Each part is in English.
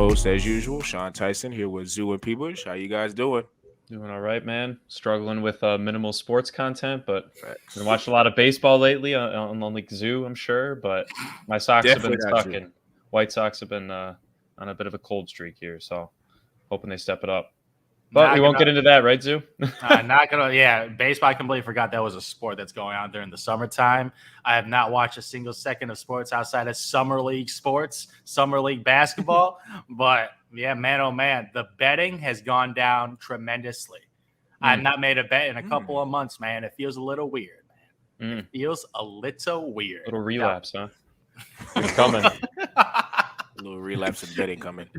host, as usual, Sean Tyson, here with Zoo and Peebush. How you guys doing? Doing all right, man. Struggling with minimal sports content, but Facts. been watching a lot of baseball lately on like Zoo, I'm sure. But my Sox have been Definitely not Zoo. sucking. White Sox have been on a bit of a cold streak here, so hoping they step it up. But we won't get into that, right, Zoo? Yeah, baseball. I completely forgot that was a sport that's going on during the summertime. I have not watched a single second of sports outside of summer league sports, summer league basketball. But yeah, man, oh man, the betting has gone down tremendously. I have not made a bet in a couple of months, man. It feels a little weird, man. It feels a little weird. Little relapse, huh? It's coming. A little relapse of betting coming.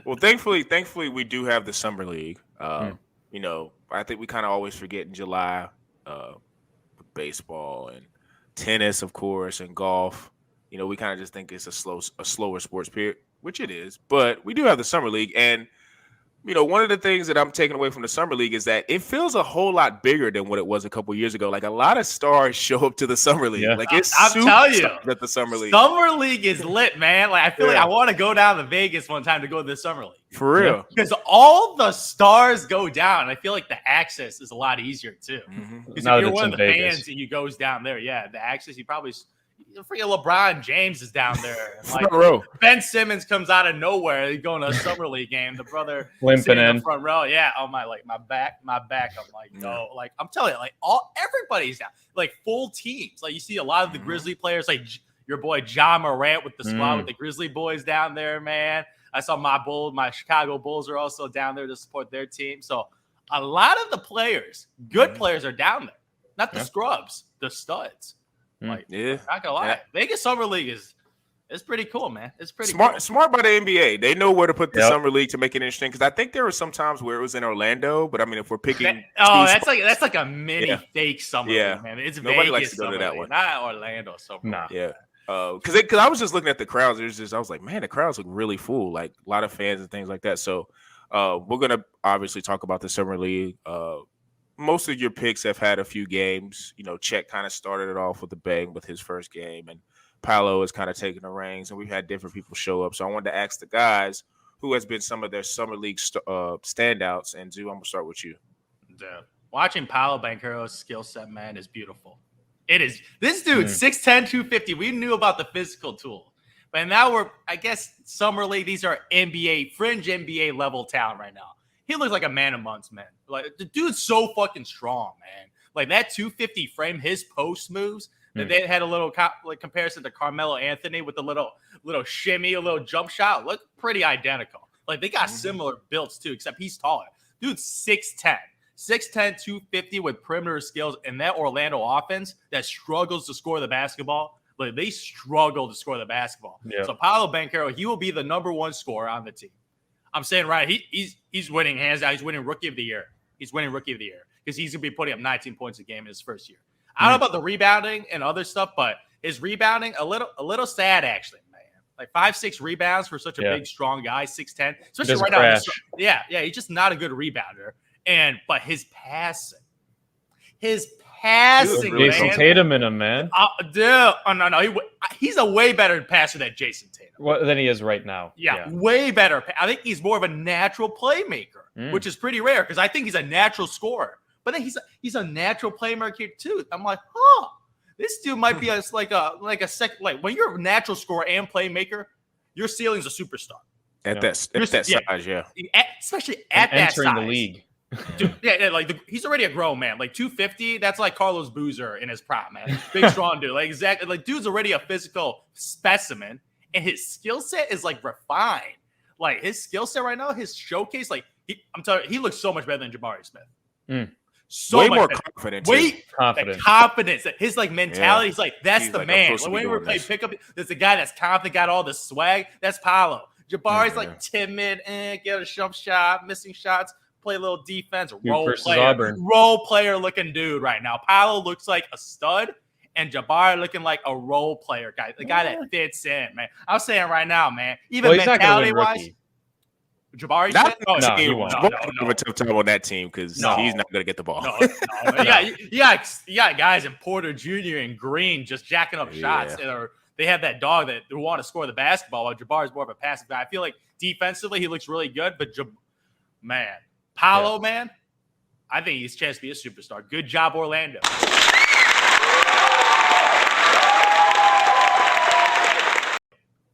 Well, thankfully, we do have the summer league. You know, I think we kind of always forget in July, with baseball and tennis, of course, and golf. You know, we kind of just think it's a slower sports period, which it is. But we do have the summer league, and you know, one of the things that I'm taking away from the summer league is that it feels a whole lot bigger than what it was a couple years ago. Like a lot of stars show up to the summer league. Yeah. Like it's I'm telling you, at the summer league. Summer league is lit, man. Like I feel like I want to go down to Vegas one time to go to the summer league. For real. Because all the stars go down. I feel like the access is a lot easier too. Because if you're one of the fans and you goes down there, the access, you probably freaking LeBron James is down there. Like Ben Simmons comes out of nowhere. He's going to a summer league game. The brother limping in the front row. Yeah. Oh my back. I'm like, no. Like I'm telling you, like everybody's down. Like full teams. Like you see a lot of the Grizzly players, like your boy John Morant with the squad with the Grizzly boys down there, man. I saw my Chicago Bulls are also down there to support their team. So a lot of the players, good players, are down there. Not the scrubs, the studs. Like, not gonna lie, Vegas Summer League is pretty cool, man. It's pretty smart by the NBA. They know where to put the summer league to make it interesting. Because I think there were some times where it was in Orlando, but I mean, if we're picking, that's like a mini fake summer league, man. It's nobody Vegas likes to go to that league, one, not Orlando. So because I was just looking at the crowds. I was like, man, the crowds look really full, like a lot of fans and things like that. So we're gonna obviously talk about the summer league. Most of your picks have had a few games. You know, Chet kind of started it off with a bang with his first game, and Paolo is kind of taking the reins, and we've had different people show up. So I wanted to ask the guys who has been some of their summer league standouts. And Zoo, I'm going to start with you. Dude, watching Paolo Banchero's skill set, man, is beautiful. It is. This dude, 6'10", 250. We knew about the physical tool. But now we're, I guess, summer league, these are fringe NBA level talent right now. He looks like a man of months, man. Like the dude's so fucking strong, man. Like that 250 frame, his post moves. That they had a little comparison to Carmelo Anthony with a little shimmy, a little jump shot. Look pretty identical. Like they got similar builds too, except he's taller. Dude's 6'10", 250 with perimeter skills, and that Orlando offense that struggles to score the basketball. Like they struggle to score the basketball. Yeah. So Paolo Banchero, he will be the number one scorer on the team. I'm saying he's winning hands down. He's winning Rookie of the Year. He's winning Rookie of the Year because he's gonna be putting up 19 points a game in his first year. I don't know about the rebounding and other stuff, but his rebounding a little sad actually, man. Like 5-6 rebounds for such a big, strong guy, 6'10", especially right now. He's just not a good rebounder. But his passing, Jason Tatum in him, man. He's a way better passer than Jason Tatum. Than he is right now. Yeah, way better. I think he's more of a natural playmaker, which is pretty rare because I think he's a natural scorer. But then he's a natural playmaker too. I'm like, this dude might be like a second. Like when you're a natural scorer and playmaker, your ceiling's a superstar. At that size, especially at that size. Entering the league. Dude, he's already a grown man. Like 250, that's like Carlos Boozer in his prime, man. Big, strong dude. Like exactly, like dude's already a physical specimen, and his skill set is like refined. Like his skill set right now, his showcase, I'm telling you, he looks so much better than Jabari Smith. So way much more better. confident. The confidence. His mentality. He's like, that's the man. Like, when we play pickup, there's a guy that's confident, got all the swag. That's Paolo. Jabari's like timid, get a jump shot, missing shots, play a little defense, role player looking dude right now. Paolo looks like a stud, and Jabari looking like a role player guy, the guy that fits in, man. I'm saying right now, man, even mentality wise. Jabari? He won't. Have a tough time on that team because he's not going to get the ball. You got guys in Porter Jr. and Green just jacking up shots that are they have that dog that they want to score the basketball, while Jabari is more of a passive guy. I feel like defensively he looks really good, but Paolo, man, I think he's a chance to be a superstar. Good job, Orlando.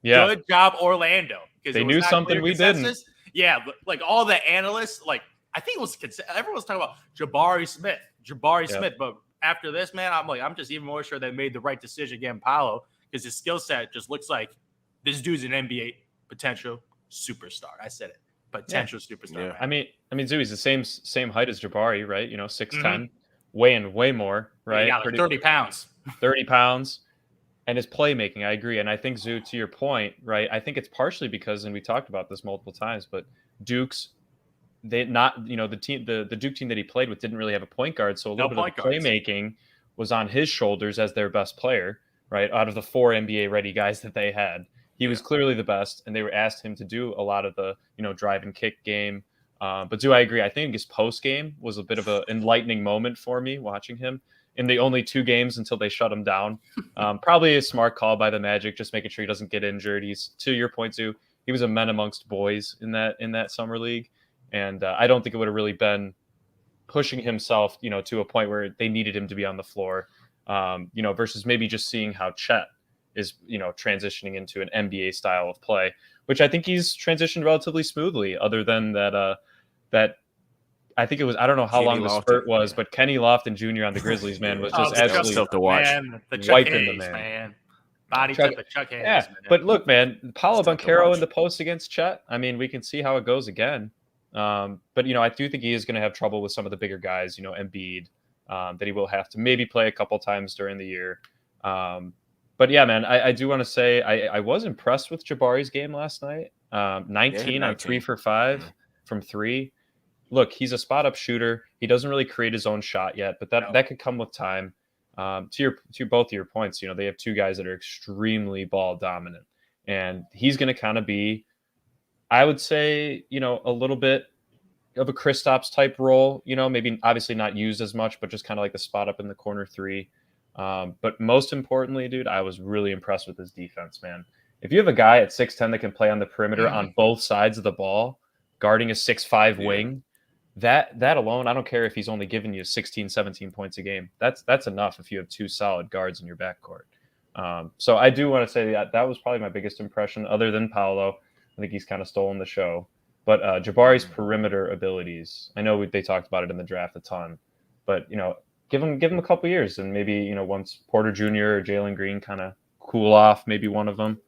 Yeah. Good job, Orlando. They knew something we didn't. Yeah, but like all the analysts, like I think it was everyone was talking about Jabari Smith. But after this, man, I'm just even more sure they made the right decision getting Paolo, because his skill set just looks like this dude's an NBA potential superstar. I said it, potential superstar. Yeah. I mean, Zoo, he's the same height as Jabari, right? 6'10", weighing way more, right? Yeah, like 30 pounds. 30 pounds. And his playmaking, I agree. And I think, Zoo, to your point, right, I think it's partially because, and we talked about this multiple times, but Duke's, the Duke team that he played with didn't really have a point guard. So a little bit of playmaking was on his shoulders as their best player, right? Out of the 4 NBA ready guys that they had, he was clearly the best. And they were asked him to do a lot of the, drive and kick game. But Zoo, I agree. I think his post game was a bit of an enlightening moment for me watching him. In the only 2 games until they shut him down. Probably a smart call by the Magic, just making sure he doesn't get injured. He's, to your point, Zoo, he was a man amongst boys in that summer league. And I don't think it would have really been pushing himself, to a point where they needed him to be on the floor, versus maybe just seeing how Chet is, transitioning into an NBA style of play, which I think he's transitioned relatively smoothly, other than that I think it was, I don't know how long the spurt was, but Kenny Lofton Jr. on the Grizzlies, man, was just absolutely tough to watch. Wiping the man. Body type of Chuck Hayes. Yeah, but look, man, Paolo Banchero in the post against Chet. I mean, we can see how it goes again. But, I do think he is going to have trouble with some of the bigger guys, Embiid, that he will have to maybe play a couple times during the year. But, yeah, man, I do want to say I was impressed with Jabari's game last night. 19 on 3 for 5 from 3. Look, he's a spot-up shooter. He doesn't really create his own shot yet, but that could come with time. To both of your points, they have 2 guys that are extremely ball dominant, and he's going to kind of be, I would say, a little bit of a Kristaps type role. Maybe obviously not used as much, but just kind of like the spot up in the corner 3. But most importantly, dude, I was really impressed with his defense, man. If you have a guy at 6'10" that can play on the perimeter on both sides of the ball, guarding a 6'5" wing. That alone, I don't care if he's only giving you 16, 17 points a game. That's enough if you have 2 solid guards in your backcourt. So I do want to say that was probably my biggest impression, other than Paolo. I think he's kind of stolen the show. But Jabari's perimeter abilities, I know they talked about it in the draft a ton, but give him a couple years, and maybe once Porter Jr. or Jalen Green kind of cool off, maybe one of them,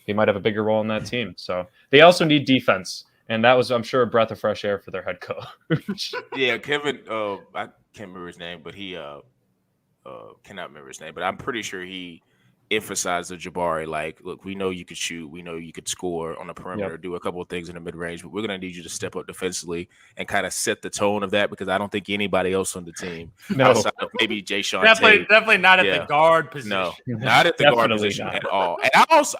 he might have a bigger role in that team. So they also need defense. And that was, I'm sure, a breath of fresh air for their head coach. Yeah, Kevin, I can't remember his name, but he cannot remember his name, but I'm pretty sure he emphasized the Jabari, like, look, we know you could shoot, we know you could score on the perimeter, do a couple of things in the mid-range, but we're going to need you to step up defensively and kind of set the tone of that, because I don't think anybody else on the team, outside of maybe Jay Sean definitely not at the guard position. No, not at the guard position at all. And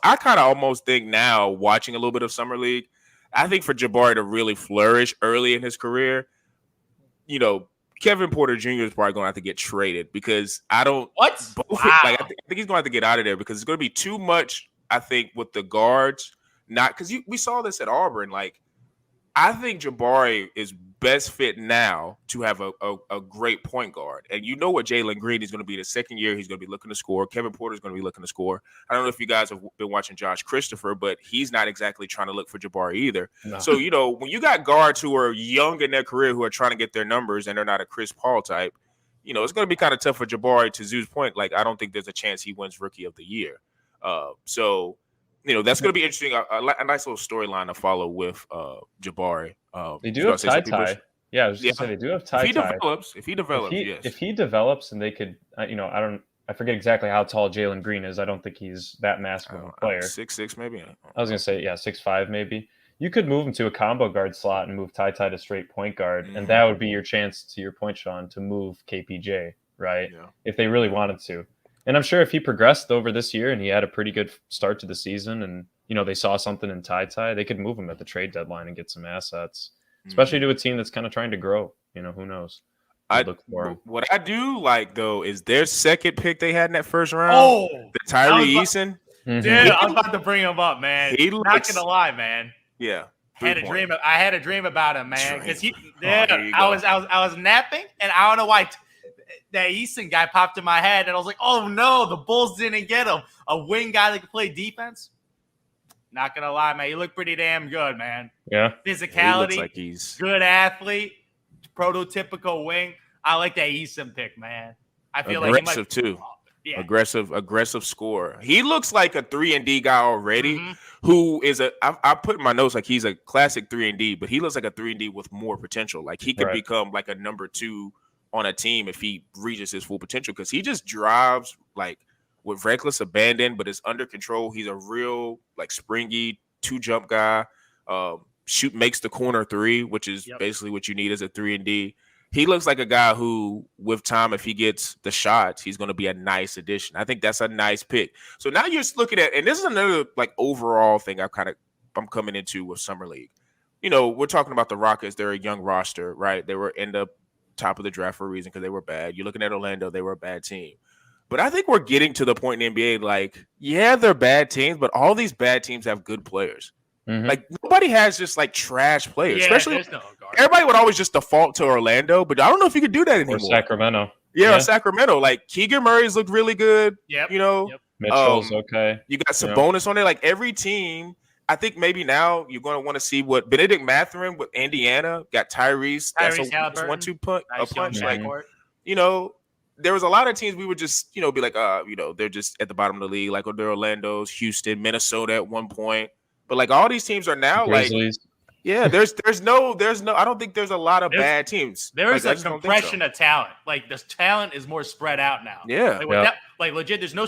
I kind of almost think now, watching a little bit of Summer League, I think for Jabari to really flourish early in his career, Kevin Porter Jr. is probably going to have to get traded, because I don't. What? I think he's going to have to get out of there, because it's going to be too much, I think, with the guards. Not because we saw this at Auburn. Like, I think Jabari is best fit now to have a great point guard. And what Jalen Green is going to be the second year. He's going to be looking to score. Kevin Porter is going to be looking to score. I don't know if you guys have been watching Josh Christopher, but he's not exactly trying to look for Jabari either. No. So, when you got guards who are young in their career who are trying to get their numbers and they're not a Chris Paul type, it's going to be kind of tough for Jabari. To Zoo's point, like, I don't think there's a chance he wins Rookie of the Year. So that's going to be interesting. A nice little storyline to follow with Jabari. They do have tie. Yeah, I was just going to say they do have tie. If he develops, yes. If he develops, and they could, I forget exactly how tall Jalen Green is. I don't think he's that massive of a player. 6'6", maybe. I was going to say 6'5", maybe. You could move him to a combo guard slot and move Ty to straight point guard, and that would be your chance, to your point, Sean, to move KPJ, right? Yeah. If they really wanted to. And I'm sure if he progressed over this year and he had a pretty good start to the season, and they saw something in Ty, they could move him at the trade deadline and get some assets, especially to a team that's kind of trying to grow. Who knows? What I do like, though, is their second pick they had in that first round, the Tari Eason. Mhm. Dude, I was about to bring him up, man. He Not looks- gonna lie, man. Yeah. I had a dream about him, man. Because Here you I go. was napping, and I don't know why that Eason guy popped in my head, and I was like, oh no, the Bulls didn't get him. A wing guy that can play defense. Not gonna lie, man. He looked pretty damn good, man. Yeah. Physicality, He looks like he's good athlete, prototypical wing. I like that Eason pick, man. I feel like he aggressive might, too. Yeah. Aggressive scorer. He looks like a 3-and-D guy already. Mhm. Who is I put in my notes like he's a classic 3-and-D, but he looks like a 3-and-D with more potential. Like he could Right. become like a number 2 on a team if he reaches his full potential, because he just drives like with reckless abandon, but is under control. He's a real like springy 2-jump guy. Makes the corner 3, which is basically what you need as a 3-and-D. He looks like a guy who, with time, if he gets the shots, he's going to be a nice addition. I think that's a nice pick. So now you're looking at, and this is another like overall thing I'm coming into with Summer League. You know, we're talking about the Rockets. They're a young roster, right? They were in the top of the draft for a reason because they were bad. You're looking at Orlando, they were a bad team. But I think we're getting to the point in the NBA, like, yeah, they're bad teams, but all these bad teams have good players. Mhm. Like, nobody has just like trash players, especially. there's no guard. Everybody would always just default to Orlando, but I don't know if you could do that anymore. Or Sacramento. Yeah, or Sacramento. Like Keegan Murray's looked really good. Yep. You know, Mitchell's okay. you got some bonus on there. Like every team, I think maybe now you're going to want to see what Benedict Mathurin with Indiana got. Tyrese that's a Halliburton. 1-2 punch. Nice A punch. young Like, backcourt. you know, there was a lot of teams we would just, you know, be like, you know, they're just at the bottom of the league. Like they're Orlando's, Houston, Minnesota at one point. But like all these teams are now Grizzlies. like. Yeah, there's no. I don't think there's a lot of bad teams. There is I a just don't think compression so. of talent. Like the talent is more spread out now. Yeah. Like legit, there's no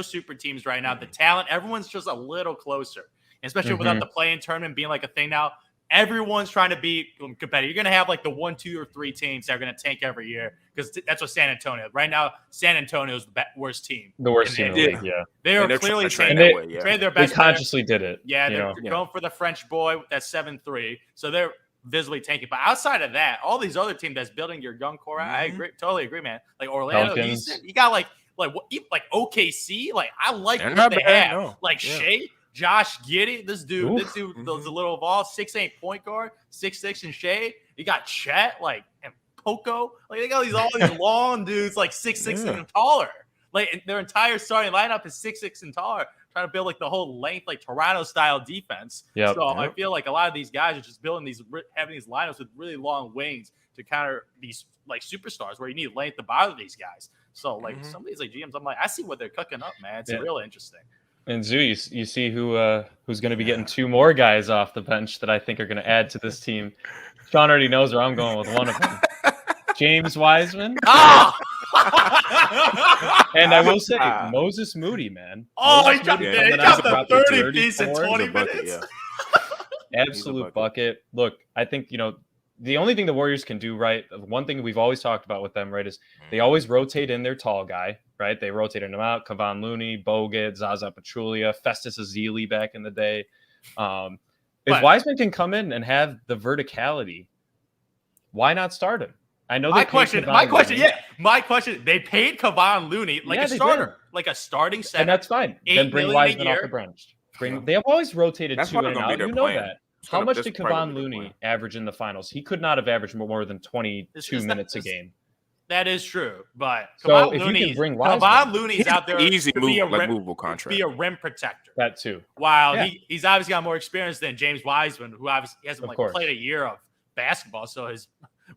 super teams right now. The talent, everyone's just a little closer. Especially without the play-in tournament being like a thing now. Everyone's trying to be competitive. You're gonna have like the 1, 2, or 3 teams that are gonna tank every year because that's what San Antonio. Right now, San Antonio is the worst team. The worst team in the Yeah. league, yeah. They are they're clearly trying to train traded that way, yeah. their They best player. consciously did it. Yeah, they're you know? going for the French boy that's 7'3", so they're visibly tanking. But outside of that, all these other teams that's building your young core, I agree, totally agree, man. Like Orlando, Pelicans. you got like OKC. Like I like They're what not they bad, have. no. Like Yeah. Shea, Josh Giddey, this dude was a little evolved. 6'8" point guard, 6'6" and Shea. You got Chet, like and Poco. Like they got all these long dudes, like 6'6" and taller. Like their entire starting lineup is 6'6" and taller, trying to build like the whole length, like Toronto style defense. Yep. So I feel like a lot of these guys are just building having these lineups with really long wings to counter these like superstars where you need length to bother these guys. So like some of these like GMs, I'm like, I see what they're cooking up, man. It's real interesting. And Zoo, you see who's going to be getting 2 more guys off the bench that I think are going to add to this team. Sean already knows where I'm going with one of them. James Wiseman. And I will say, Moses Moody, man. He Moses Moody coming got out the with 30 piece in 34. 20 bucket, minutes. Absolute bucket. Look, I think, the only thing the Warriors can do right, one thing we've always talked about with them, right, is they always rotate in their tall guy, right? They rotated him out. Kevon Looney, Bogut, Zaza Pachulia, Festus Ezeli back in the day. If Wiseman can come in and have the verticality, why not start him? I know my question, they paid Kevon Looney like a starter, like a starting center. And that's fine. Then bring Wiseman off the bench. They have always rotated That's 2 in and out. You know plan. that. How much did Kevon Looney average in the finals? He could not have averaged more than 22 minutes a game. That is true, but so if you can bring Kevon Looney's out there easy movable contract, be a rim protector. That too. While he's obviously got more experience than James Wiseman, who obviously hasn't played a year of basketball, so his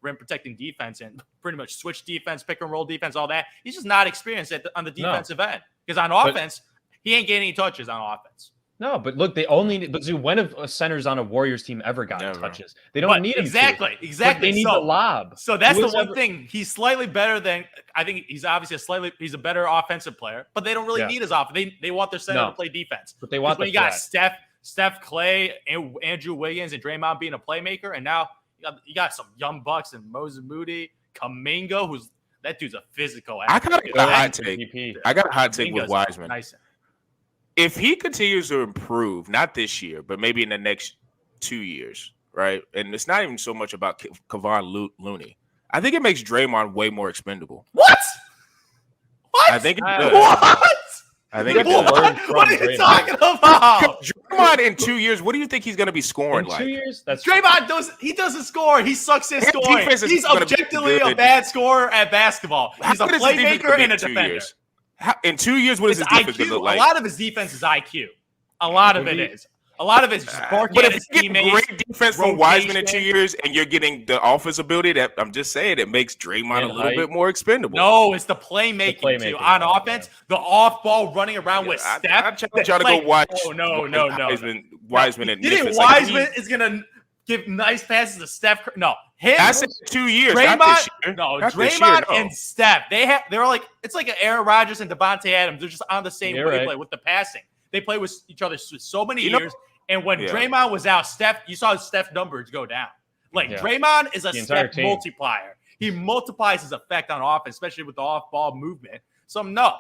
rim protecting defense and pretty much switch defense, pick and roll defense, all that. He's just not experienced on the defensive end because on offense, he ain't getting any touches on offense. No, but look, when have a centers on a Warriors team ever gotten touches? They don't need him exactly. They need the lob. So that's the one thing. He's slightly better than I think. He's obviously he's a better offensive player, but they don't really need his offense. They want their center to play defense. But they want when you got Steph, Clay, and Andrew Wiggins, and Draymond being a playmaker, and now you got some young bucks and Moses Moody, Kuminga, that dude's a physical. I got a hot take. I got a hot take with Wiseman. Nice. If he continues to improve, not this year, but maybe in the next 2 years, right? And it's not even so much about Kevon Looney. I think it makes Draymond way more expendable. What? I think it does. What? I think what are you talking about? Draymond in 2 years, what do you think he's going to be scoring In like? 2 years? That's Draymond doesn't score. He sucks at scoring. He's objectively a bad scorer at basketball. He's a playmaker and a defender. In 2 years, what is his defense going to look like? A lot of his defense is IQ. A lot of it is. A lot of it's just barking at his teammates. But if you get great defense from Wiseman in 2 years and you're getting the offense ability, that I'm just saying it makes Draymond a little bit more expendable. No, it's the playmaking too. On offense, the off-ball running around with Steph. I challenge y'all to go watch. Oh, no. Wiseman and you think Wiseman is going to give nice passes to Steph? No. I said 2 years. Draymond and Steph. They're like, it's like an Aaron Rodgers and Devontae Adams. They're just on the same wavelength with the passing. They play with each other for so many years. And when Draymond was out, you saw Steph's numbers go down. Draymond is a Steph multiplier. He multiplies his effect on offense, especially with the off-ball movement. So no,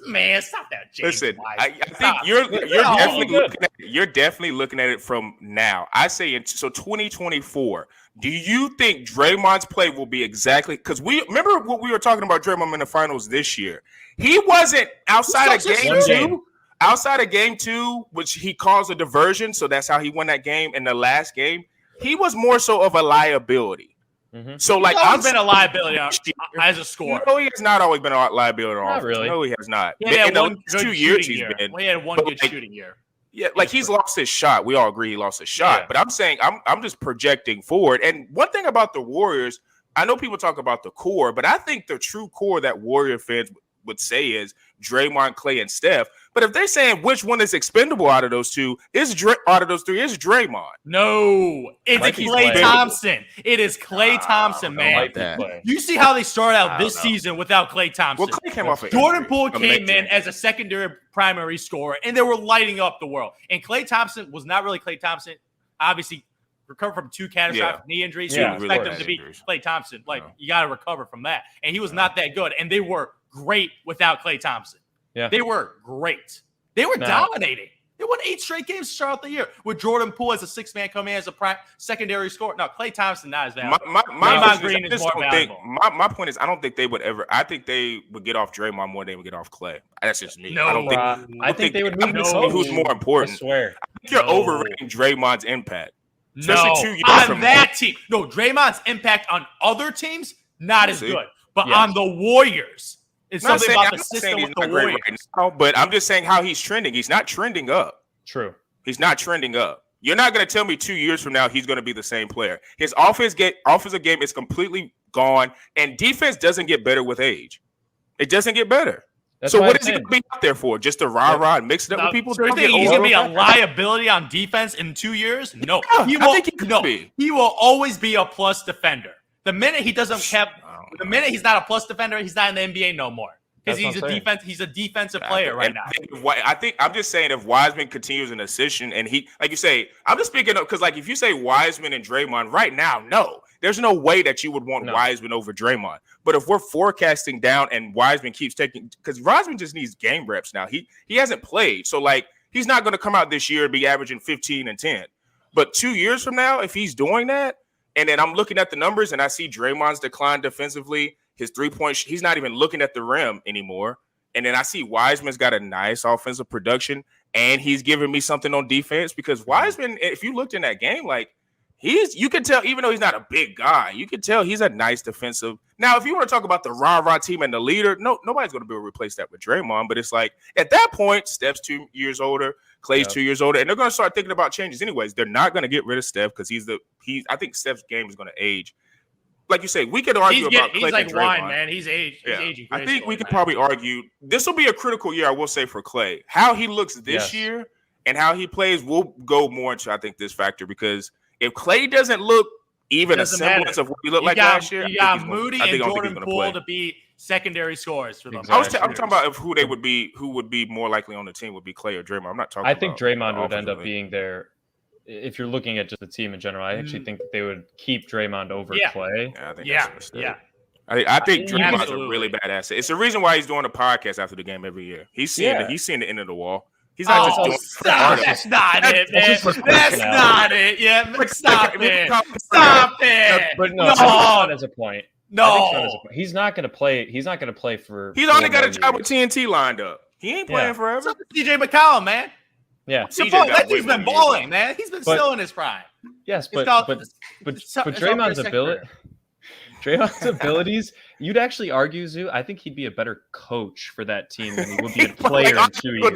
man, stop that, James. Listen, I think you're definitely looking at it from now. I say so 2024. Do you think Draymond's play will be exactly because we remember what we were talking about Draymond in the finals this year? He wasn't outside of game two. Outside of game 2, which he caused a diversion, so that's how he won that game. In the last game, he was more so of a liability. Mm-hmm. So, I've been a liability as a scorer. No, he has not always been a liability on offense. Really. No, he has not. He had one good 2 years he's year. been. He had one good shooting year. Yeah, he's lost his shot. We all agree he lost his shot. Yeah. But I'm saying I'm just projecting forward. And one thing about the Warriors, I know people talk about the core, but I think the true core that Warrior fans would say is Draymond, Clay, and Steph. But if they're saying which one is expendable out of those two, out of those three, is Draymond. No, it's Klay Thompson. It is Klay Thompson, man. You see how they started out this season without Klay Thompson. Well, Klay came off Jordan Poole came in as a secondary primary scorer, and they were lighting up the world. And Klay Thompson was not really Klay Thompson. Obviously, recovered from 2 catastrophic knee injuries. So you expect him to be Klay Thompson. You got to recover from that. And he was not that good. And they were great without Klay Thompson. Yeah, they were great. They were dominating. They won 8 straight games to start out the year with Jordan Poole as a 6-man coming in as a secondary scorer. No, Klay Thompson not as valuable. Draymond is more valuable. My point is, I don't think they would ever. I think they would get off Draymond more than they would get off Klay. That's just me. No, I think they would move who's more important. I swear. I think you're overrating Draymond's impact. Especially 2 years on that team. No, Draymond's impact on other teams not as good, but on the Warriors. It's something about the system with the Warriors. Right now, but I'm just saying how he's trending. He's not trending up. True. He's not trending up. You're not going to tell me 2 years from now he's going to be the same player. His offensive game is completely gone, and defense doesn't get better with age. It doesn't get better. So what is he going to be out there for? Just to rah-rah and mix it up with people? So you think he's going to be a liability on defense in 2 years? No. I think he could be. He will always be a plus defender. The minute he doesn't have – the minute he's not a plus defender, he's not in the NBA no more because he's a defensive player right now. I think I'm just saying if Wiseman continues in a position and he, like you say, I'm just speaking up because if you say Wiseman and Draymond right now, no, there's no way that you would want Wiseman over Draymond. But if we're forecasting down and Wiseman keeps taking, because Wiseman just needs game reps now. He hasn't played, so he's not going to come out this year and be averaging 15 and 10. But 2 years from now, if he's doing that. And then I'm looking at the numbers and I see Draymond's decline defensively. His 3-point, he's not even looking at the rim anymore. And then I see Wiseman's got a nice offensive production and he's giving me something on defense because Wiseman, if you looked in that game, you can tell, even though he's not a big guy, you can tell he's a nice defensive. Now, if you want to talk about the rah-rah team and the leader, nobody's going to be able to replace that with Draymond. But it's at that point, Steph's 2 years older, Clay's 2 years older, and they're going to start thinking about changes anyways. They're not going to get rid of Steph because I think Steph's game is going to age. Like you say, we could argue about Clay and Draymond. He's wine, man. He's aging. I think we could probably argue this will be a critical year, I will say, for Clay. How he looks this year and how he plays will go more into, I think, this factor because if Clay doesn't look even a semblance of what he looked like last year, you got Moody and Jordan Poole to be secondary scorers for them. Exactly. I'm talking about who would be more likely on the team would be Clay or Draymond. I'm not talking. I think Draymond would end up being there. If you're looking at just the team in general, I actually think that they would keep Draymond over Clay. Yeah, I think that's a mistake. I think Draymond's a really bad asset. It's the reason why he's doing a podcast after the game every year. He's seeing the end of the wall. He's not just doing stop. That's not it, man. That's not it. Yeah, stop it. Stop it. But no, not as a point. No, he's not going to play. He's not going to play for. He's only got a job with TNT lined up. He ain't playing forever. So CJ McCollum, man. Yeah, That dude's been balling, man. He's been still in his prime. Yes, but Draymond's abilities, you'd actually argue, Zoo. I think he'd be a better coach for that team than he would be a player in 2 years.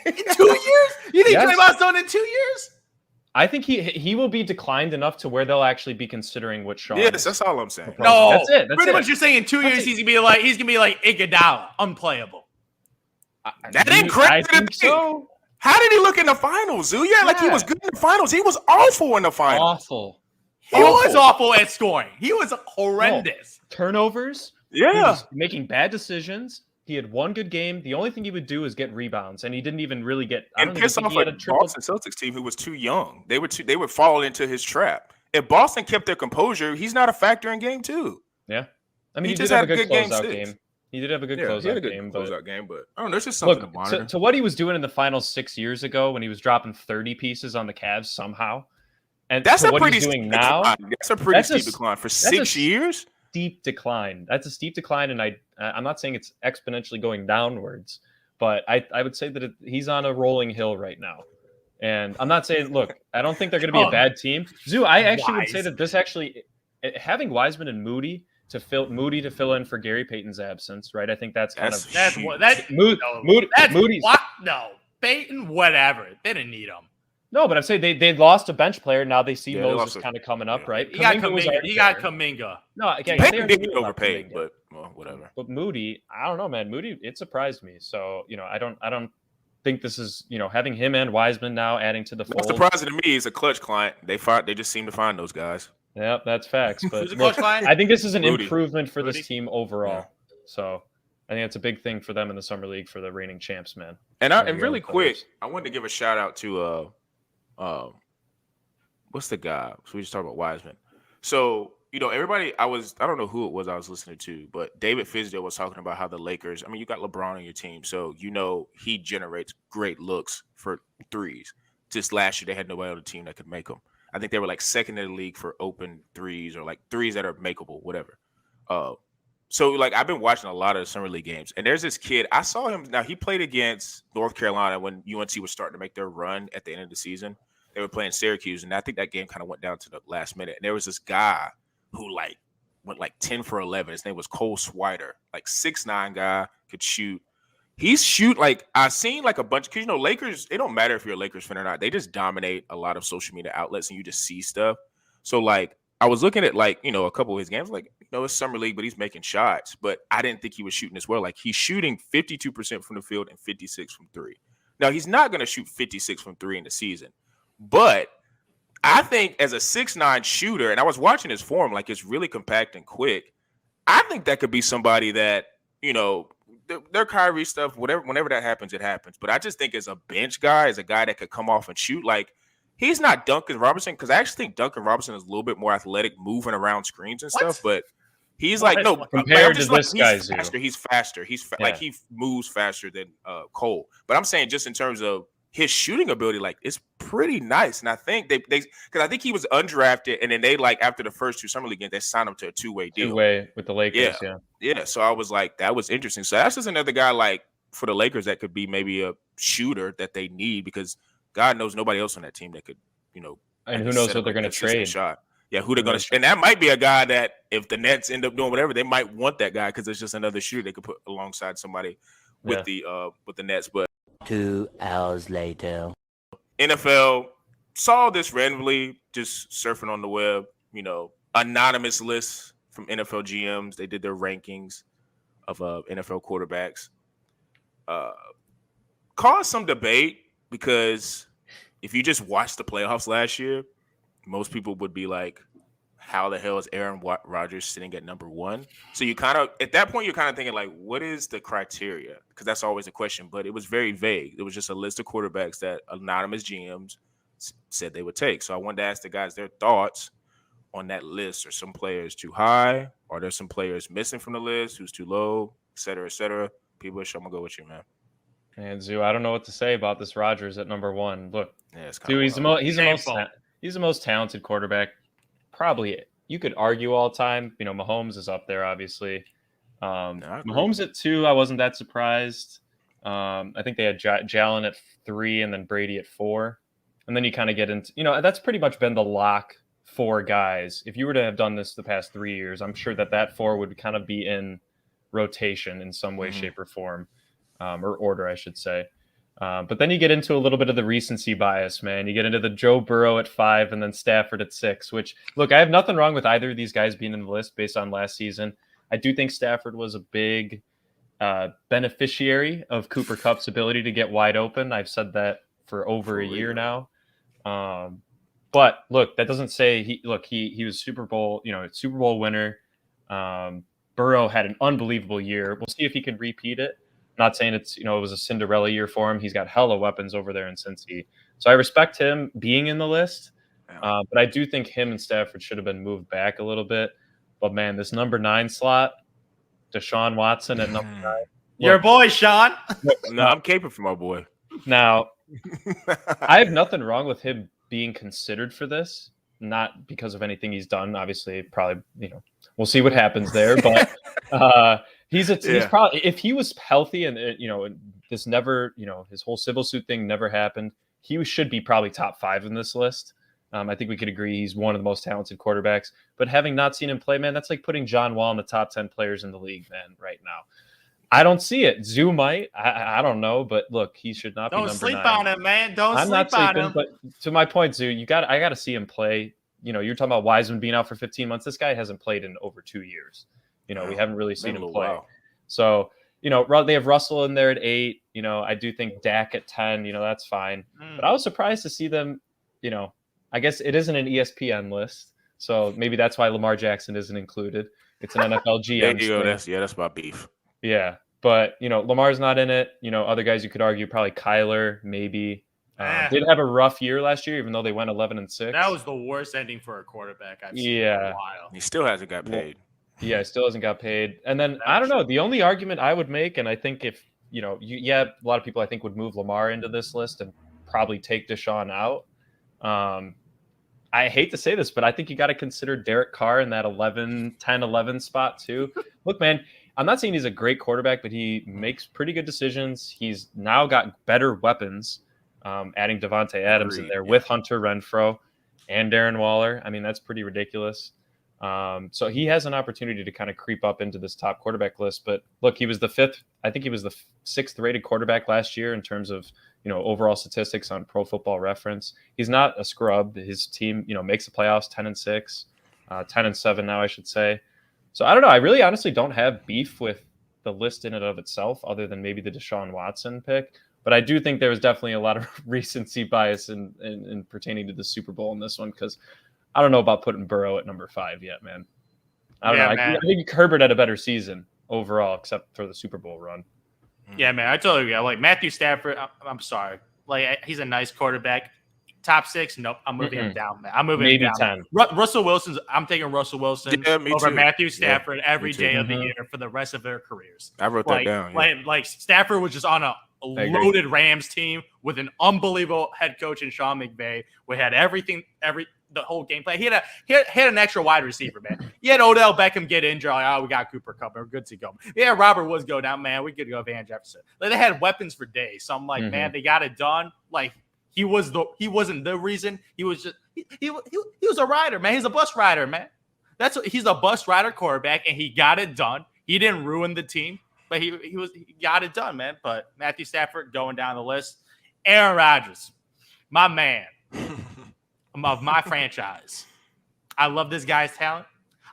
In 2 years? You think Draymond's done in 2 years? I think he will be declined enough to where they'll actually be considering what Sean. Yes, that's all I'm saying. No, that's it. Pretty much, you're saying in 2 years he's gonna be like Iguodala, unplayable. That ain't crazy. I think so. How did he look in the finals, Zoo? Yeah, like he was good in the finals. He was awful in the finals. Awful. He was awful at scoring. He was horrendous. Turnovers. Yeah. He was making bad decisions. He had one good game. The only thing he would do is get rebounds, and he didn't even really get. And piss off a Boston Celtics team who was too young. They would fall into his trap. If Boston kept their composure, he's not a factor in game 2. Yeah, I mean, he just did have had a good game closeout 6. game. He did have a good He had closeout a good game. closeout game, but I don't know. There's just something to monitor. To what he was doing in the finals 6 years ago when he was dropping 30 pieces on the Cavs somehow, and that's a what pretty he's doing steep now. decline. That's a pretty steep decline for 6 years. Steep decline. That's a steep decline, and I'm not saying it's exponentially going downwards, but I would say that he's on a rolling hill right now. And I'm not saying, look, I don't think they're going to be a bad team. Zoo, I actually would say that this actually having Wiseman and Moody to fill in for Gary Payton's absence, right? I think that's Moody's. What? No, Payton, whatever. They didn't need him. No, but I'm saying they lost a bench player. Now they see Moses kind of coming up, right? He got Kuminga. No, again, Payton did get overpaid, but whatever. But Moody, I don't know, man. Moody, it surprised me. So I don't think this is having him and Wiseman now adding to the fold. What's surprising to me is a clutch client. They just seem to find those guys. Yep, that's facts. But look, I think this is an Moody. improvement for this team overall. Yeah. So I think it's a big thing for them in the summer league for the reigning champs, man. And really quick, I wanted to give a shout out to what's the guy? So we just talked about Wiseman. So everybody, I don't know who it was I was listening to, but David Fizdale was talking about how the Lakers. I mean, you got LeBron on your team, so he generates great looks for threes. Just last year, they had nobody on the team that could make them. I think they were like second in the league for open threes or like threes that are makeable, whatever. So like I've been watching a lot of the summer league games, and there's this kid. I saw him. Now he played against North Carolina when UNC was starting to make their run at the end of the season. They were playing Syracuse, and I think that game kind of went down to the last minute. And there was this guy who went 10 for 11. His name was Cole Swider, 6'9" guy, could shoot. He's I've seen a bunch, because Lakers, it don't matter if you're a Lakers fan or not. They just dominate a lot of social media outlets and you just see stuff. So I was looking at a couple of his games, it's summer league, but he's making shots. But I didn't think he was shooting as well. He's shooting 52% from the field and 56 from 3. Now he's not going to shoot 56 from 3 in the season, but I think as a 6'9" shooter, and I was watching his form, it's really compact and quick. I think that could be somebody that, their Kyrie stuff, whenever that happens, it happens. But I just think as a bench guy, as a guy that could come off and shoot, he's not Duncan Robinson, because I actually think Duncan Robinson is a little bit more athletic, moving around screens and stuff. But he's compared to this guy, he's faster. He moves faster than Cole. But I'm saying just in terms of his shooting ability, it's pretty nice. And I think because I think he was undrafted, and then they after the first 2 summer league games, they signed him to a 2-way deal. 2-way with the Lakers, yeah. So I was that was interesting. So that's just another guy for the Lakers that could be maybe a shooter that they need, because God knows nobody else on that team that could, and who knows what they're going to trade. Shot. Yeah, who they're going to, and that might be a guy that if the Nets end up doing whatever, they might want that guy because it's just another shooter they could put alongside somebody with the Nets. But 2 hours later, NFL saw this randomly just surfing on the web, anonymous lists from NFL GMs. They did their rankings of NFL quarterbacks. Caused some debate, because if you just watched the playoffs last year, most people would be like, how the hell is Aaron Rodgers sitting at number 1? So you at that point, you're kind of thinking what is the criteria? Because that's always a question, but it was very vague. It was just a list of quarterbacks that anonymous GMs said they would take. So I wanted to ask the guys their thoughts on that list. Are some players too high? Are there some players missing from the list? Who's too low? Et cetera, et cetera. People, I'm going to go with you, man. And Zoo, I don't know what to say about this Rodgers at number 1. Look, dude, he's the most talented quarterback. Probably, you could argue all time. Mahomes is up there, obviously. Mahomes at 2, I wasn't that surprised. I think they had Jalen at 3 and then Brady at 4. And then you kind of get into, that's pretty much been the lock 4 guys. If you were to have done this the past 3 years, I'm sure that 4 would kind of be in rotation in some way, shape, or form, or order, I should say. But then you get into a little bit of the recency bias, man. You get into the Joe Burrow at 5 and then Stafford at 6, which, look, I have nothing wrong with either of these guys being in the list based on last season. I do think Stafford was a big beneficiary of Cooper Kupp's ability to get wide open. I've said that for over a year now. But look, that doesn't say he was Super Bowl winner. Burrow had an unbelievable year. We'll see if he can repeat it. Not saying it was a Cinderella year for him. He's got hella weapons over there in Cincy. So I respect him being in the list. But I do think him and Stafford should have been moved back a little bit. But man, this number 9 slot, Deshaun Watson at number 9. Your boy, Sean. No, I'm caping for my boy. Now, I have nothing wrong with him being considered for this, not because of anything he's done. Obviously, probably, we'll see what happens there. But he's probably, if he was healthy and this never, his whole civil suit thing never happened, he should be probably top 5 in this list. I think we could agree he's one of the most talented quarterbacks. But having not seen him play, man, that's like putting John Wall in the top 10 players in the league, man, right now. I don't see it. Zoo might. I don't know, but look, he should not be number 9. Don't sleep on him, man. I'm not sleeping, but to my point, Zoo, I got to see him play. You're talking about Wiseman being out for 15 months. This guy hasn't played in over 2 years. We haven't really seen him play. While. So, they have Russell in there at 8. I do think Dak at 10. That's fine. But I was surprised to see them. I guess it isn't an ESPN list, so maybe that's why Lamar Jackson isn't included. It's an NFL GM. There you go. That's my beef. Yeah, but Lamar's not in it. Other guys you could argue probably Kyler maybe. Did have a rough year last year, even though they went 11-6. That was the worst ending for a quarterback I've seen in a while. He still hasn't got paid. Yeah, still hasn't got paid. And then I don't know. The only argument I would make, and I think if a lot of people I think would move Lamar into this list and probably take Deshaun out. I hate to say this, but I think you got to consider Derek Carr in that 10-11 spot too. Look, man, I'm not saying he's a great quarterback, but he makes pretty good decisions. He's now got better weapons, adding Devontae Adams in there with Hunter Renfrow and Darren Waller. I mean, that's pretty ridiculous. So he has an opportunity to kind of creep up into this top quarterback list. But look, he was the 5th. I think he was the 6th rated quarterback last year in terms of overall statistics on Pro Football Reference. He's not a scrub. His team makes the playoffs 10-6, 10-7 now I should say. So I don't know. I really honestly don't have beef with the list in and of itself, other than maybe the Deshaun Watson pick. But I do think there was definitely a lot of recency bias in pertaining to the Super Bowl in this one, because I don't know about putting Burrow at number 5 yet, man. I don't know. I think Herbert had a better season overall, except for the Super Bowl run. Yeah, man. I totally agree. Like Matthew Stafford, I'm sorry. Like he's a nice quarterback. Top 6, nope. I'm moving him down, man. I'm moving him down. 10. Russell Wilson's. I'm taking Russell Wilson over Matthew Stafford every day of the year for the rest of their careers. I wrote that down. Yeah. Like Stafford was just on a loaded Rams team with an unbelievable head coach in Sean McVay. We had everything, the whole game plan. He had an extra wide receiver, man. He had Odell Beckham get injured. Like, we got Cooper Kupp. We're good to go. Yeah, Robert Woods go down, man. We could go Van Jefferson. Like, they had weapons for days. So I'm like, man, they got it done. Like he wasn't the reason. He was just he was a rider, man. He's a bus rider, man. He's a bus rider quarterback, and he got it done. He didn't ruin the team, but he got it done, man. But Matthew Stafford going down the list. Aaron Rodgers, my man. Of my franchise. I love this guy's talent.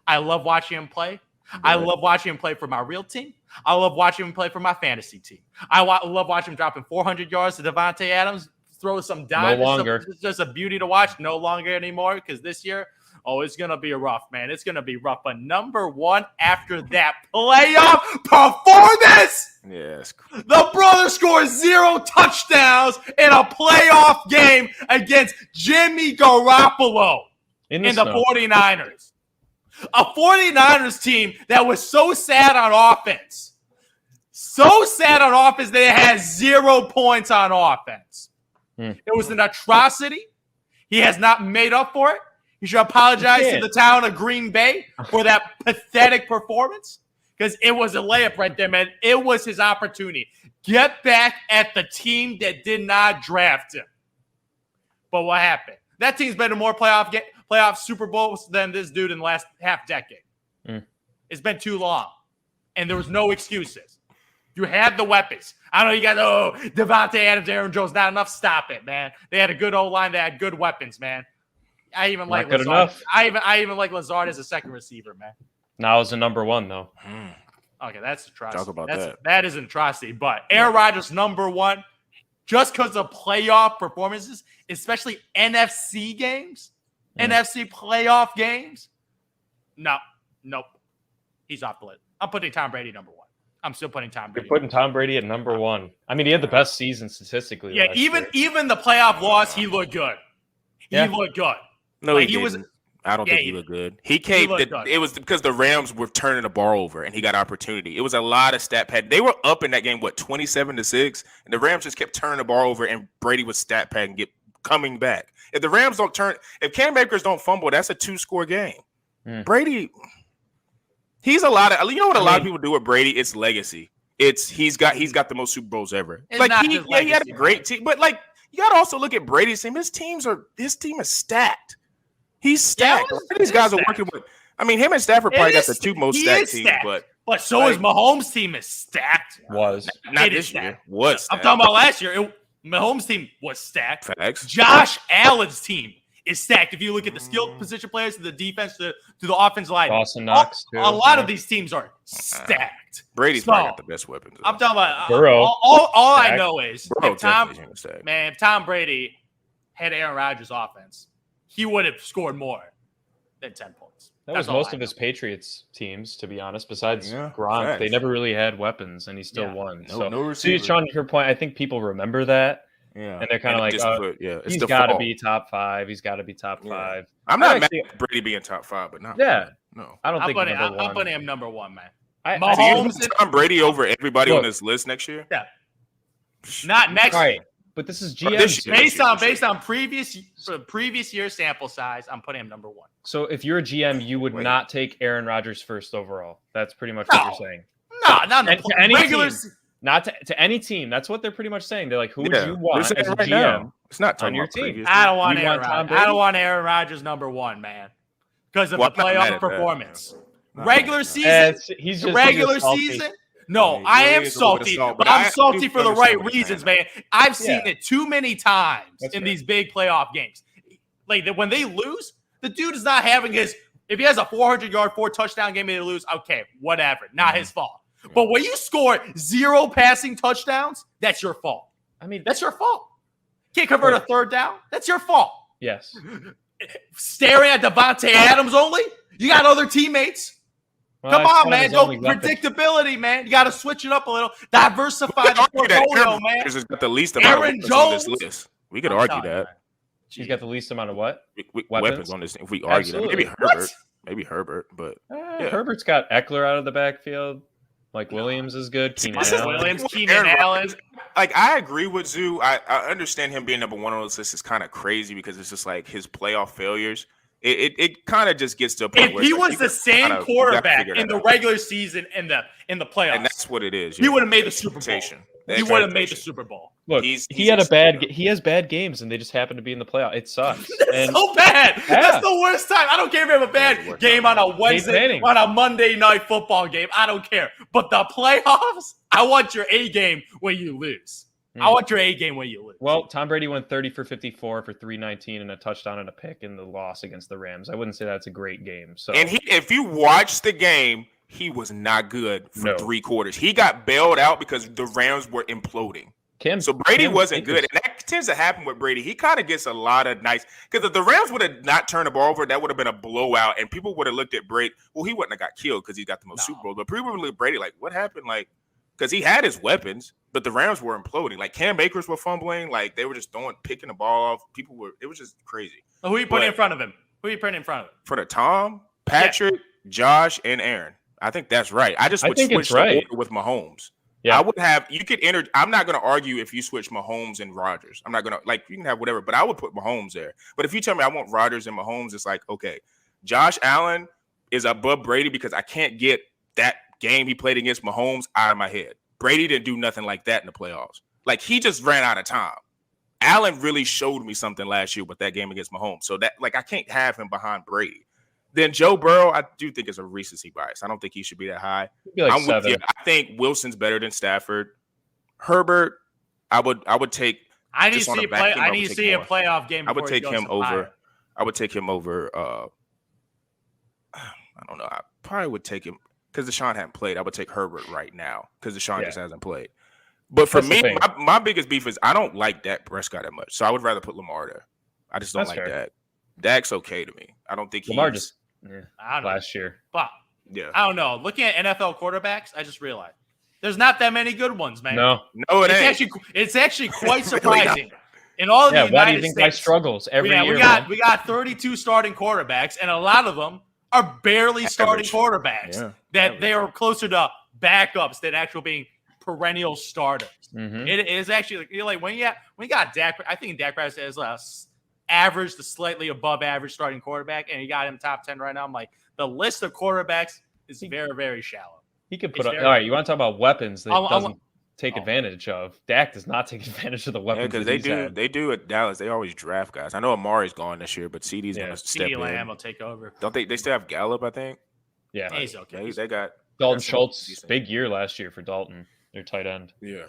I love watching him play. I love watching him play for my real team. I love watching him play for my fantasy team. I love watching him dropping 400 yards to Devontae Adams, throw some dimes. No longer. It's just a beauty to watch. No longer anymore, because this year, it's going to be rough, man. It's going to be rough. But number 1 after that playoff performance, yes, the brother scores 0 touchdowns in a playoff game against Jimmy Garoppolo in the 49ers. A 49ers team that was so sad on offense. So sad on offense that it had 0 points on offense. It was an atrocity. He has not made up for it. He should apologize to the town of Green Bay for that pathetic performance. because it was a layup right there, man. It was his opportunity. Get back at the team that did not draft him. But what happened? That team's been in more playoff Super Bowls than this dude in the last half decade. It's been too long, and there was no excuses. You had the weapons. I know you got Devontae Adams, Aaron Jones, not enough. Stop it, man. They had a good O-line. They had good weapons, man. I even like good Lazard. enough. I even like Lazard as a second receiver, man. Now is the number one though. Okay, that's atrocity. Talk about that. That is an atrocity. But Aaron Rodgers, number one, just because of playoff performances, especially NFC games, NFC playoff games. Nope. He's off the list. I'm putting Tom Brady number one. I'm still putting Tom Brady. You're putting Tom Brady at number one. I mean, he had the best season statistically. Yeah, even the playoff loss, he looked good. He looked good. No, he didn't. I don't think he looked good. He came. It was because the Rams were turning the ball over, and he got opportunity. It was a lot of stat pad. They were up in that game, 27-6, and the Rams just kept turning the ball over, and Brady was stat pad and coming back. If the Rams don't turn, if Cam Akers don't fumble, that's a 2-score game. Brady, he's a lot of. You know what a lot of people do with Brady? It's legacy. He's got the most Super Bowls ever. It's like legacy, he had a great team, but like you got to also look at Brady's team. His team is stacked. He's stacked. These guys are working with. I mean, him and Stafford probably got the two most stacked teams, but so is Mahomes' team is stacked. Was not this year. Was I'm talking about last year. Mahomes' team was stacked. Facts. Josh Allen's team is stacked. If you look at the skill position players, to the defense, to the offensive line, Dawson Knox too. A lot of these teams are stacked. Brady's probably got the best weapons. I'm talking about Burrow. All I know is if Tom Brady had Aaron Rodgers' offense, he would have scored more than 10 points. That was most of his Patriots teams, to be honest. Besides Gronk, they never really had weapons, and he still won. So, Sean, to your point, I think people remember that. Yeah, and they're kind of like, he's got to be top 5. He's got to be top 5. I'm not mad at Brady being top 5, but not. Yeah, no, I don't think I'm putting him number one, man. Mahomes and Tom Brady over everybody on this list next year. Yeah, not next year. But this is GM based on previous year sample size. I'm putting him number one. So if you're a GM, you would not take Aaron Rodgers first overall. That's pretty much what you're saying. No, not to any regular. Not to any team. That's what they're pretty much saying. They're like, who would you want as a GM now. It's not on your team? I don't want Aaron Rodgers. I don't want Aaron Rodgers number one, man, because of the playoff performance. Regular season. Regular season. No, I am salty, but I'm salty for the right reasons, man. I've seen it too many times in these big playoff games. Like when they lose, the dude is not having his. If he has a 400-yard, 4-touchdown game and they lose, okay, whatever, not his fault. But when you score 0 passing touchdowns, that's your fault. I mean, that's your fault. Can't convert a third down. That's your fault. Yes. Staring at Devontae Adams only. You got other teammates. Come on, man. Predictability, man. You got to switch it up a little. Diversify the portfolio, man. Aaron got the least amount of weapons on this list. We could argue that. He's got the least amount of what? Weapons on this. If we argue that. Maybe Herbert. But Herbert's got Eckler out of the backfield. Like Williams is good. Keenan Allen. Like I agree with Zoo. I understand him being number one on this list is kind of crazy because it's just like his playoff failures. It kind of just gets to a point if where he was the same quarterback in the regular season in the playoffs, and that's what it is. He would have made the Super Bowl. He would have made the Super Bowl. Look, he has bad games, and they just happen to be in the playoff. It sucks. That's so bad. Yeah. That's the worst time. I don't care if you have a bad game on a Wednesday, on a Monday night football game. I don't care. But the playoffs, I want your A game when you lose. I want your A game when you lose. Well, Tom Brady went 30 for 54 for 319 and a touchdown and a pick in the loss against the Rams. I wouldn't say that's a great game. So, and if you watch the game, he was not good for 3 quarters. He got bailed out because the Rams were imploding. So Brady wasn't good, and that tends to happen with Brady. He kind of gets a lot of nice because if the Rams would have not turned the ball over, that would have been a blowout, and people would have looked at Brady. Well, he wouldn't have got killed because he got the most Super Bowl, but people would look at Brady like, what happened? Like, because he had his weapons, but the Rams were imploding. Like Cam Akers were fumbling, like they were just picking the ball off. It was just crazy. So who are you putting in front of him? Who are you putting in front of him? For the Tom, Patrick, Josh, and Aaron. I think that's right. I just would switch the order with Mahomes. Yeah. I would have I'm not going to argue if you switch Mahomes and Rodgers. I'm not going to you can have whatever, but I would put Mahomes there. But if you tell me I want Rodgers and Mahomes, it's like, okay, Josh Allen is above Brady because I can't get that game he played against Mahomes out of my head. Brady didn't do nothing like that in the playoffs. Like, he just ran out of time. Allen really showed me something last year with that game against Mahomes. So that, like, I can't have him behind Brady. Then Joe Burrow, I do think is a recency bias. I don't think he should be that high. Be like I'm 7. with you. I think Wilson's better than Stafford. Herbert, I would take. I need to just on see a vacuum, I I need would to take see a more. playoff game. I would before he take goes him so over. higher. I would take him over. I don't know. I probably would take him because Deshaun hadn't played. I would take Herbert right now because Deshaun just hasn't played. But for That's the me, thing. my biggest beef is I don't like Dak Prescott that much. So I would rather put Lamar there. I just don't That's like fair. Dak. Dak's okay to me. I don't think Lamar he's just I don't know. last year. But yeah. I don't know. Looking at NFL quarterbacks, I just realized there's not that many good ones, man. No. No, it ain't. It's actually quite Really surprising. In all of the Yeah, United why do you think my States, struggles every year? we got 32 starting quarterbacks, and a lot of them are barely starting quarterbacks. Yeah. That they are closer to backups than actual being perennial starters. Mhm. It is actually like when you got Dak. I think Dak Prescott is average to slightly above average starting quarterback, and you got him top 10 right now. I'm like, the list of quarterbacks is very, very shallow. He could put up. All right, you want to talk about weapons that he I'll- doesn't take advantage of? Dak does not take advantage of the Yeah, weapons. because that they do at Dallas. They always draft guys. I know Amari's gone this year, but CD's going to step CeeDee Lamb in. will take over. Don't they still have Gallup, I think? Yeah, He's okay. They got Dalton that's Schultz, decent. big year last year for Dalton, their tight end. Yeah.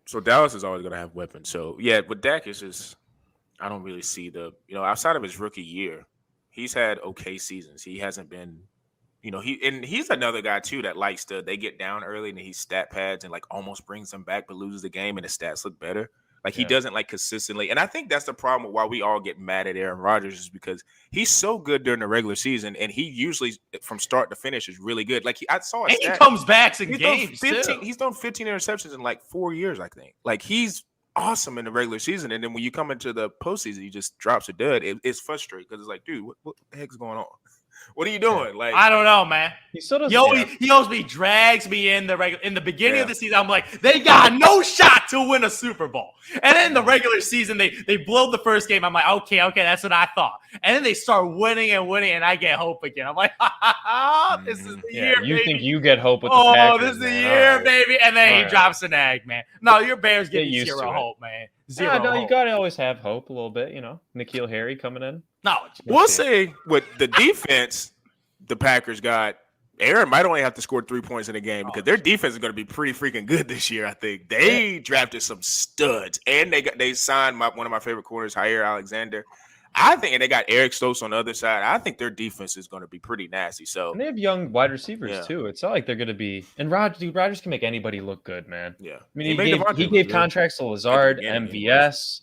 So Dallas is always going to have weapons. So, yeah, but Dak is just – I don't really see outside of his rookie year, he's had okay seasons. He hasn't been – he's another guy, too, that likes to – they get down early and he stat pads and, like, almost brings them back but loses the game and the stats look better. Like, he doesn't, like, consistently – and I think that's the problem with why we all get mad at Aaron Rodgers is because he's so good during the regular season and he usually, from start to finish, is really good. Like, I saw a And stat. he comes back in He's games, thrown 15, too. He's thrown 15 interceptions in like 4 years, I think. Like, he's awesome in the regular season, and then when you come into the postseason, he just drops a dud. It's frustrating because it's like, dude, what the heck's going on? What are you doing? Like, I don't know, man. He still doesn't. He always drags me in the beginning of the season. I'm like, they got no shot to win a Super Bowl. And then in the regular season, they blow the first game. I'm like, okay, that's what I thought. And then they start winning, and I get hope again. I'm like, this is the year, you baby. think you get hope with the Packers? This is the man. year, All right. baby. And then All he right. drops an egg, man. No, your Bears Get give me used to zero it. hope, man. Zero Yeah, no, you hope. gotta always have hope a little bit. N'Keal Harry coming in. No, we'll see. With the defense, the Packers got Aaron might only have to score 3 points in a game because their defense is going to be pretty freaking good this year. I think they drafted some studs and they signed one of my favorite corners, Jair Alexander. I think, and they got Eric Stokes on the other side. I think their defense is going to be pretty nasty. So And they have young wide receivers too. It's not like they're going to be. And Rodgers can make anybody look good, man. Yeah, I mean, he gave contracts to Lazard, MVS.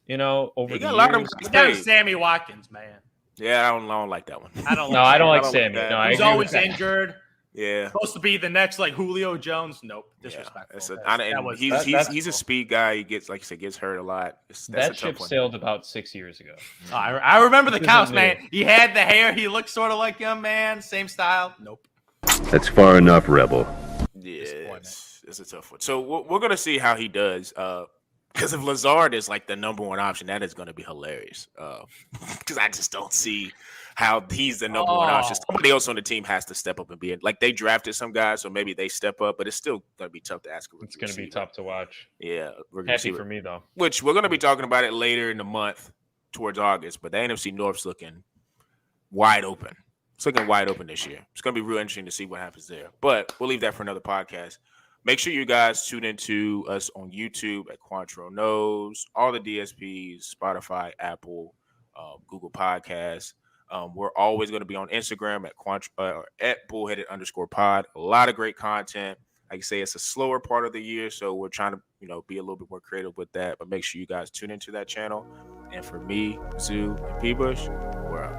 Over he the got a lot of years. he's got Sammy Watkins, man. Yeah, I don't like that one. I don't. No, I don't like like Sammy. that. No, I He's agree with always that. injured. Yeah, Supposed to be the next like Julio Jones. Nope, disrespectful. He's a speed guy. He gets, like you said, gets hurt a lot. That ship sailed about 6 years ago. I remember the This counts, isn't man. new. He had the hair. He looked sort of like him, man. Same style. Nope. That's far enough, Rebel. Yeah, it's a tough one. So we're gonna see how he does. Because if Lazard is like the number one option, that is going to be hilarious. Because I just don't see how he's the number one option. Somebody else on the team has to step up and be it. Like they drafted some guys, so maybe they step up, but it's still going to be tough to ask. It's going to be tough to watch. Yeah, Happy for me though. Which we're going to be talking about it later in the month, towards August. But the NFC North's looking wide open. It's looking wide open this year. It's going to be real interesting to see what happens there. But we'll leave that for another podcast. Make sure you guys tune into us on YouTube at Quantro Knows, all the DSPs, Spotify, Apple, Google Podcasts. We're always going to be on Instagram at bullheaded_pod. A lot of great content. Like I say, it's a slower part of the year, so we're trying to be a little bit more creative with that. But make sure you guys tune into that channel. And for me, Zoo, and P-Bush, we're out.